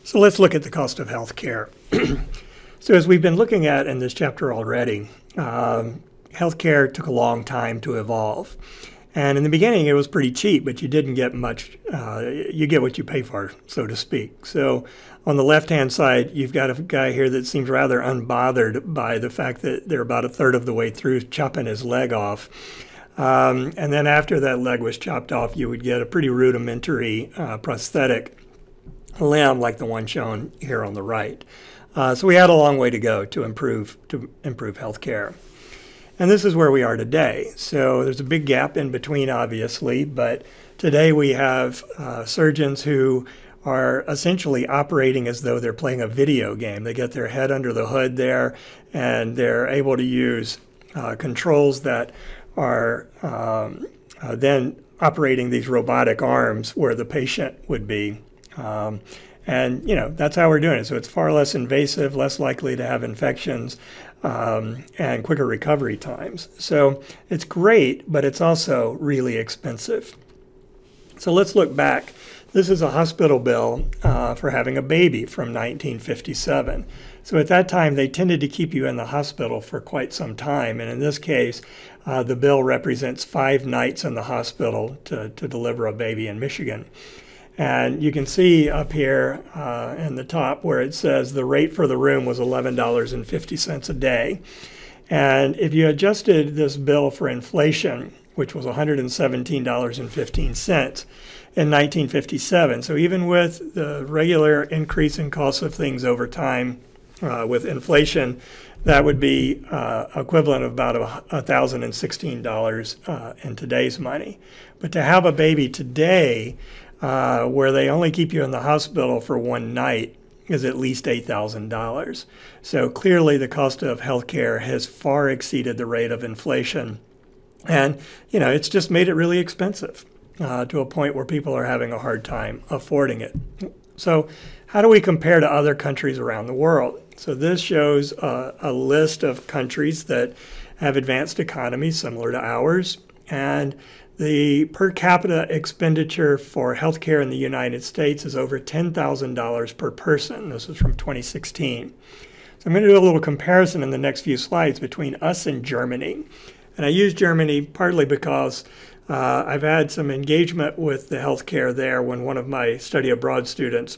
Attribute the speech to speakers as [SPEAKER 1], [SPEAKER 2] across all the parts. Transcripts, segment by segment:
[SPEAKER 1] So let's look at the cost of healthcare. So as we've been looking at in this chapter already, healthcare took a long time to evolve. And in the beginning, it was pretty cheap, but you didn't get much. You get what you pay for, so to speak. So on the left-hand side, you've got a guy here that seems rather unbothered by the fact that they're about a third of the way through chopping his leg off. And then after that leg was chopped off, you would get a pretty rudimentary prosthetic limb like the one shown here on the right. So we had a long way to go to improve health care. And this is where we are today. So there's a big gap in between, obviously, but today we have surgeons who are essentially operating as though they're playing a video game. They get their head under the hood there, and they're able to use controls that are then operating these robotic arms where the patient would be. And, you know, that's how we're doing it. So it's far less invasive, less likely to have infections, and quicker recovery times. So it's great, but it's also really expensive. So let's look back. This is a hospital bill for having a baby from 1957. So at that time, they tended to keep you in the hospital for quite some time. And in this case, the bill represents 5 nights in the hospital to deliver a baby in Michigan. And you can see up here in the top where it says the rate for the room was $11.50 a day. And if you adjusted this bill for inflation, which was $117.15 in 1957, so even with the regular increase in costs of things over time with inflation, that would be equivalent of about $1,016 in today's money. But to have a baby today, where they only keep you in the hospital for 1 night, is at least $8,000. So clearly the cost of healthcare has far exceeded the rate of inflation. And, you know, it's just made it really expensive to a point where people are having a hard time affording it. So how do we compare to other countries around the world? So this shows a list of countries that have advanced economies similar to ours. And the per capita expenditure for healthcare in the United States is over $10,000 per person. This is from 2016. So I'm going to do a little comparison in the next few slides between us and Germany. And I use Germany partly because I've had some engagement with the healthcare there when one of my study abroad students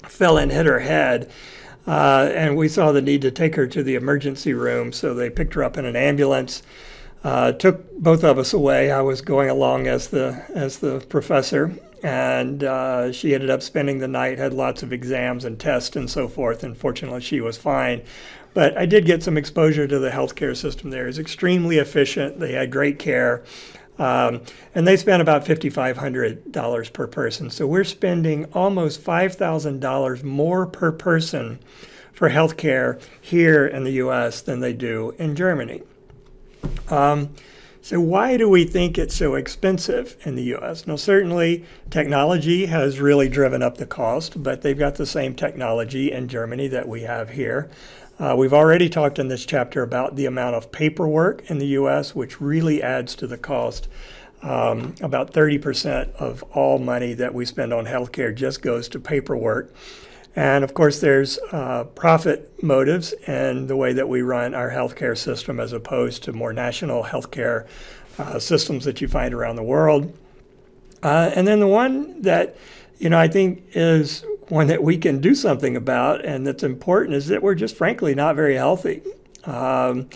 [SPEAKER 1] fell and hit her head. And we saw the need to take her to the emergency room. So they picked her up in an ambulance. Took both of us away. I was going along as the professor, and she ended up spending the night, had lots of exams and tests and so forth, and fortunately she was fine. But I did get some exposure to the healthcare system there. It's extremely efficient. They had great care, and they spent about $5,500 per person. So we're spending almost $5,000 more per person for healthcare here in the U.S. than they do in Germany. So why do we think it's so expensive in the U.S.? Now, certainly technology has really driven up the cost, but they've got the same technology in Germany that we have here. We've already talked in this chapter about the amount of paperwork in the U.S., which really adds to the cost. About 30% of all money that we spend on healthcare just goes to paperwork. And of course, there's profit motives in the way that we run our healthcare system as opposed to more national healthcare systems that you find around the world. And then the one that, you know, I think is one that we can do something about and that's important is that we're just frankly not very healthy. And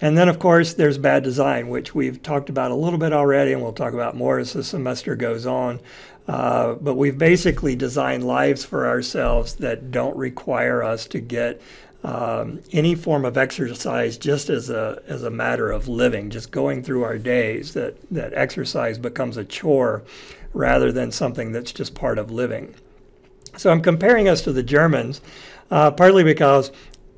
[SPEAKER 1] then, of course, there's bad design, which we've talked about a little bit already, and we'll talk about more as the semester goes on. But we've basically designed lives for ourselves that don't require us to get any form of exercise just as a matter of living, just going through our days, that exercise becomes a chore rather than something that's just part of living. So I'm comparing us to the Germans, partly because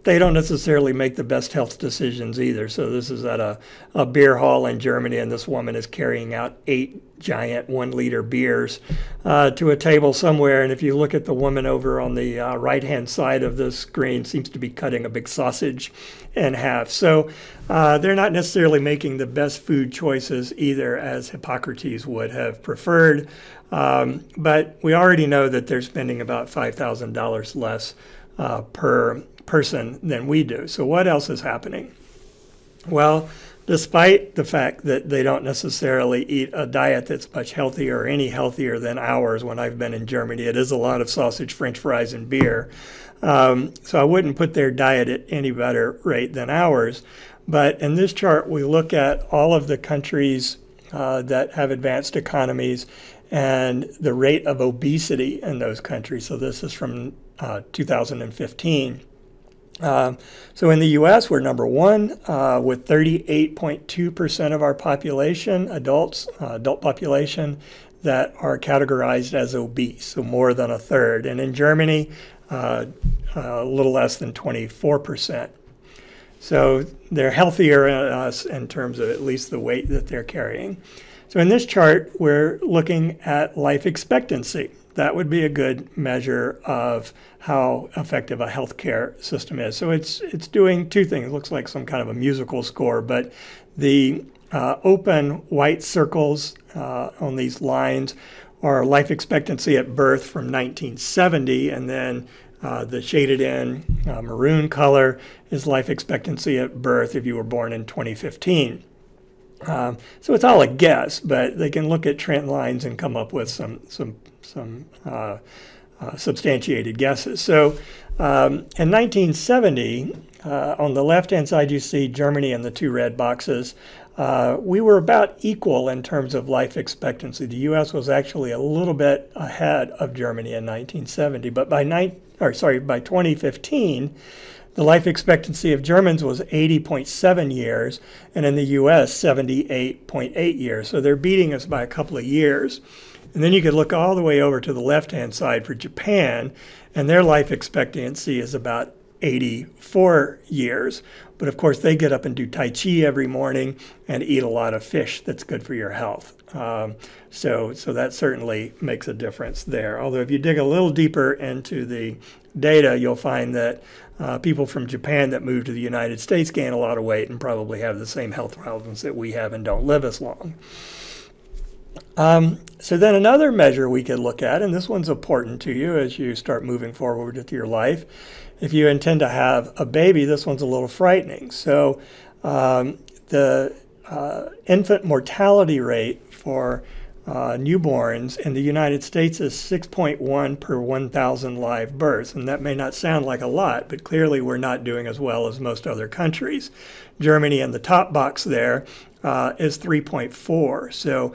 [SPEAKER 1] they don't necessarily make the best health decisions either. So this is at a beer hall in Germany, and this woman is carrying out 8 giant 1-liter beers to a table somewhere. And if you look at the woman over on the right-hand side of the screen, seems to be cutting a big sausage in half. So they're not necessarily making the best food choices either, as Hippocrates would have preferred. But we already know that they're spending about $5,000 less per person than we do. So what else is happening? Well, despite the fact that they don't necessarily eat a diet that's much healthier or any healthier than ours, when I've been in Germany, it is a lot of sausage, French fries, and beer. So I wouldn't put their diet at any better rate than ours. But in this chart, we look at all of the countries that have advanced economies and the rate of obesity in those countries. So this is from 2015. So in the U.S., we're number 1 with 38.2% of our population, adult population, that are categorized as obese, so more than a third. And in Germany, a little less than 24%. So they're healthier than us in terms of at least the weight that they're carrying. So in this chart, we're looking at life expectancy. That would be a good measure of how effective a healthcare system is. So it's doing 2 things. It looks like some kind of a musical score, but the open white circles on these lines are life expectancy at birth from 1970, and then the shaded in maroon color is life expectancy at birth if you were born in 2015. So it's all a guess, but they can look at trend lines and come up with some substantiated guesses. So in 1970, on the left-hand side, you see Germany in the 2 red boxes. We were about equal in terms of life expectancy. The U.S. was actually a little bit ahead of Germany in 1970, but by 2015, the life expectancy of Germans was 80.7 years, and in the U.S., 78.8 years. So they're beating us by a couple of years. And then you could look all the way over to the left-hand side for Japan, and their life expectancy is about 84 years. But of course, they get up and do Tai Chi every morning and eat a lot of fish that's good for your health. So that certainly makes a difference there. Although if you dig a little deeper into the data, you'll find that people from Japan that move to the United States gain a lot of weight and probably have the same health problems that we have and don't live as long. So then another measure we could look at, and this one's important to you as you start moving forward with your life. If you intend to have a baby, this one's a little frightening. So the infant mortality rate for newborns in the United States is 6.1 per 1,000 live births. And that may not sound like a lot, but clearly we're not doing as well as most other countries. Germany in the top box there is 3.4. So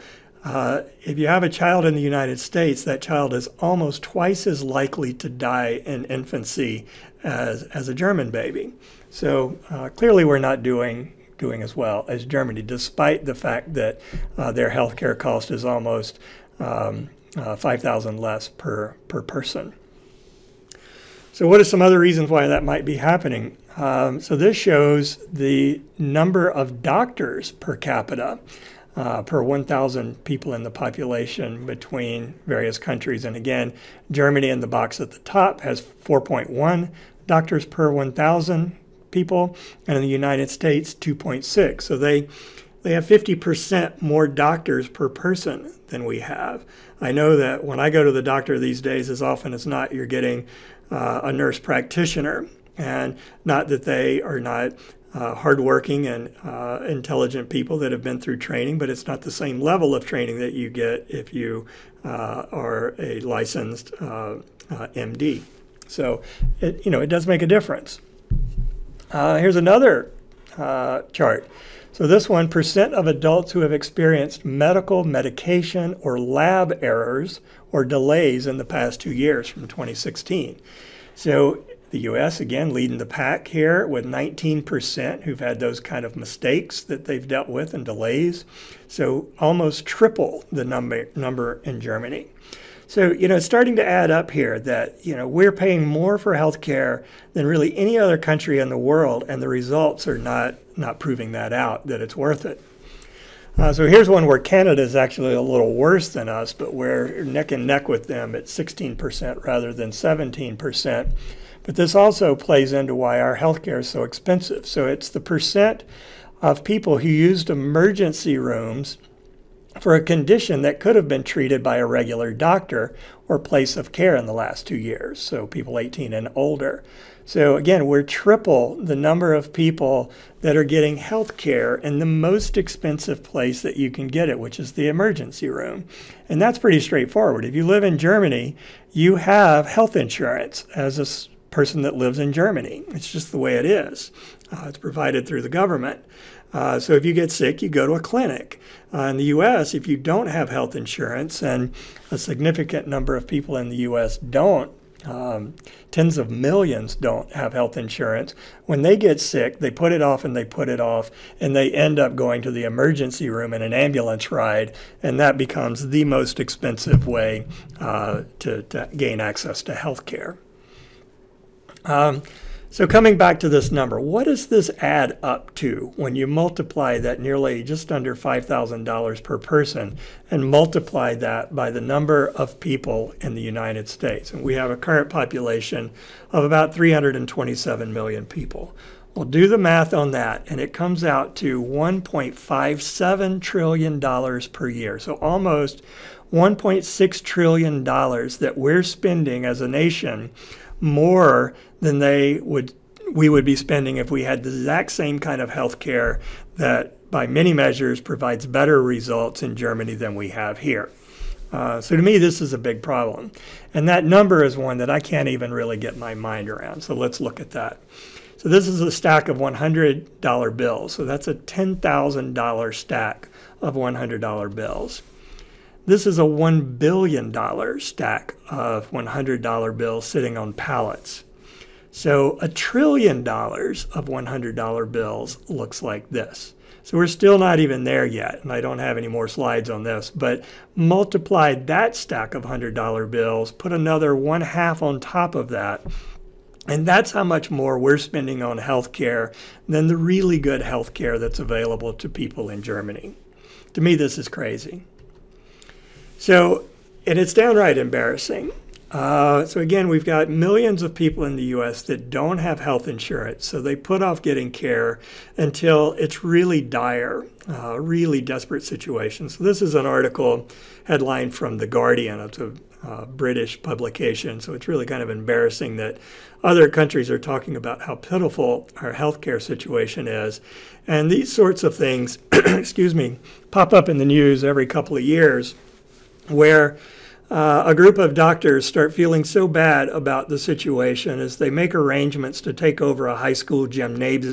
[SPEAKER 1] if you have a child in the United States, that child is almost twice as likely to die in infancy as a German baby. So clearly we're not doing as well as Germany, despite the fact that their healthcare cost is almost $5,000 less per person. So what are some other reasons why that might be happening? So this shows the number of doctors per capita per 1,000 people in the population between various countries. And again, Germany in the box at the top has 4.1 doctors per 1,000 people, and in the United States, 2.6. So they have 50% more doctors per person than we have. I know that when I go to the doctor these days, as often as not, you're getting a nurse practitioner. And not that they are not hardworking and intelligent people that have been through training, but it's not the same level of training that you get if you are a licensed MD. So it does make a difference. Here's another chart. So this one, percent of adults who have experienced medication or lab errors or delays in the past 2 years from 2016. So the U.S., again, leading the pack here with 19% who've had those kind of mistakes that they've dealt with and delays. So almost triple the number in Germany. So, it's starting to add up here that, we're paying more for health care than really any other country in the world, and the results are not proving that out, that it's worth it. So here's one where Canada is actually a little worse than us, but we're neck and neck with them at 16% rather than 17%. But this also plays into why our healthcare is so expensive. So it's the percent of people who used emergency rooms for a condition that could have been treated by a regular doctor or place of care in the last 2 years, so people 18 and older. So again, we're triple the number of people that are getting health care in the most expensive place that you can get it, which is the emergency room. And that's pretty straightforward. If you live in Germany, you have health insurance as a person that lives in Germany. It's just the way it is. It's provided through the government. So if you get sick, you go to a clinic. In the U.S., if you don't have health insurance, and a significant number of people in the U.S. don't, tens of millions don't have health insurance. When they get sick, they put it off and they put it off, and they end up going to the emergency room in an ambulance ride, and that becomes the most expensive way to gain access to health care. So coming back to this number, what does this add up to when you multiply that nearly just under $5,000 per person and multiply that by the number of people in the United States? And we have a current population of about 327 million people. Well, do the math on that, and it comes out to $1.57 trillion per year. So almost $1.6 trillion that we're spending as a nation, more than we would be spending if we had the exact same kind of health care that by many measures provides better results in Germany than we have here. So to me, this is a big problem. And that number is one that I can't even really get my mind around. So let's look at that. So this is a stack of $100 bills. So that's a $10,000 stack of $100 bills. This is a $1 billion stack of $100 bills sitting on pallets. So $1 trillion of $100 bills looks like this. So we're still not even there yet, and I don't have any more slides on this, but multiply that stack of $100 bills, put another 1/2 on top of that, and that's how much more we're spending on health care than the really good health care that's available to people in Germany. To me, this is crazy. So, and it's downright embarrassing. So again, we've got millions of people in the U.S. that don't have health insurance, so they put off getting care until it's really dire, really desperate situation. So this is an article headline from The Guardian. It's a British publication, so it's really kind of embarrassing that other countries are talking about how pitiful our healthcare situation is. And these sorts of things, excuse me, pop up in the news every couple of years, where a group of doctors start feeling so bad about the situation as they make arrangements to take over a high school gymnasium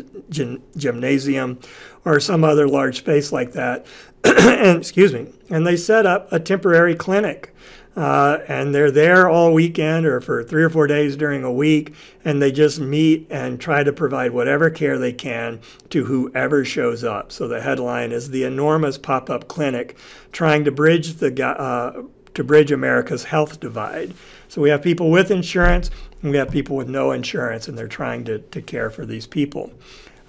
[SPEAKER 1] or some other large space like that, and, excuse me, and they set up a temporary clinic. And they're there all weekend or for 3 or 4 days during a week, and they just meet and try to provide whatever care they can to whoever shows up. So the headline is "The Enormous Pop-Up Clinic Trying to Bridge America's Health Divide." So we have people with insurance and we have people with no insurance, and they're trying to care for these people.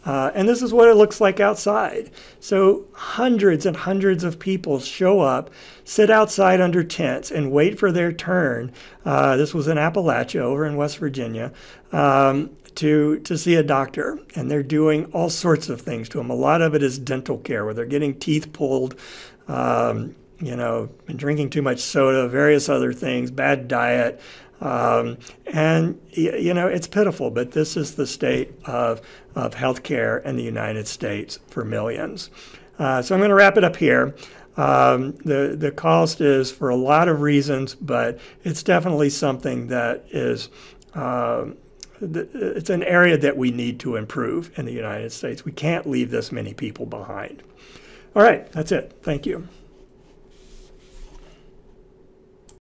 [SPEAKER 1] And this is what it looks like outside. So hundreds and hundreds of people show up, sit outside under tents, and wait for their turn. This was in Appalachia, over in West Virginia, to see a doctor. And they're doing all sorts of things to them. A lot of it is dental care, where they're getting teeth pulled, been drinking too much soda, various other things, bad diet. It's pitiful, but this is the state of healthcare in the United States for millions. So I'm going to wrap it up here. The cost is for a lot of reasons, but it's definitely something that is, it's an area that we need to improve in the United States. We can't leave this many people behind. All right, that's it. Thank you.